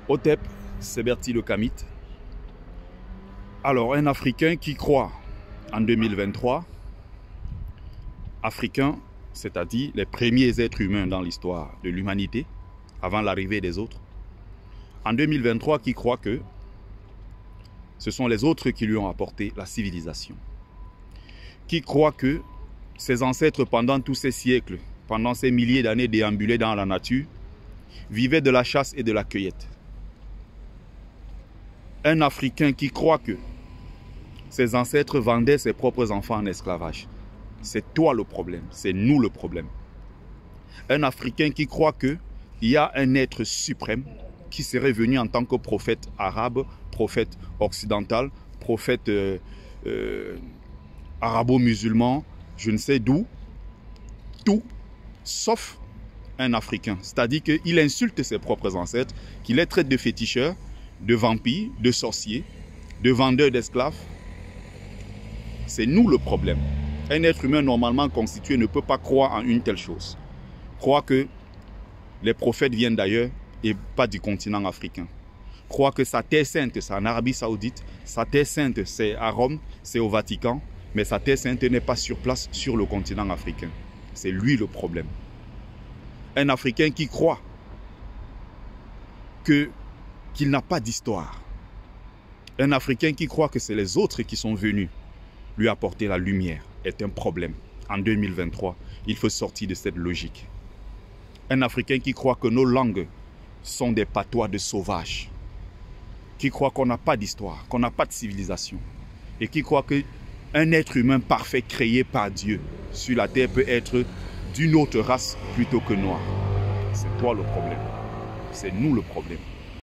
Otep Seberti le Kamit. Alors, un Africain qui croit en 2023, Africains, c'est-à-dire les premiers êtres humains dans l'histoire de l'humanité, avant l'arrivée des autres, en 2023 qui croit que ce sont les autres qui lui ont apporté la civilisation, qui croit que ses ancêtres pendant tous ces siècles, pendant ces milliers d'années déambulés dans la nature, vivaient de la chasse et de la cueillette. Un Africain qui croit que ses ancêtres vendaient ses propres enfants en esclavage. C'est toi le problème, c'est nous le problème. Un Africain qui croit qu'il y a un être suprême qui serait venu en tant que prophète arabe, prophète occidental, prophète arabo-musulman, je ne sais d'où, tout sauf un Africain. C'est-à-dire qu'il insulte ses propres ancêtres, qu'il les traite de féticheurs, de vampires, de sorciers, de vendeurs d'esclaves. C'est nous le problème. Un être humain normalement constitué ne peut pas croire en une telle chose. Croire que les prophètes viennent d'ailleurs et pas du continent africain. Croire que sa terre sainte, c'est en Arabie Saoudite, sa terre sainte, c'est à Rome, c'est au Vatican, mais sa terre sainte n'est pas sur place sur le continent africain. C'est lui le problème. Un Africain qui croit qu'il n'a pas d'histoire. Un Africain qui croit que c'est les autres qui sont venus lui apporter la lumière est un problème. En 2023, il faut sortir de cette logique. Un Africain qui croit que nos langues sont des patois de sauvages, qui croit qu'on n'a pas d'histoire, qu'on n'a pas de civilisation, et qui croit qu'un être humain parfait créé par Dieu sur la terre peut être d'une autre race plutôt que noire. C'est toi le problème. C'est nous le problème.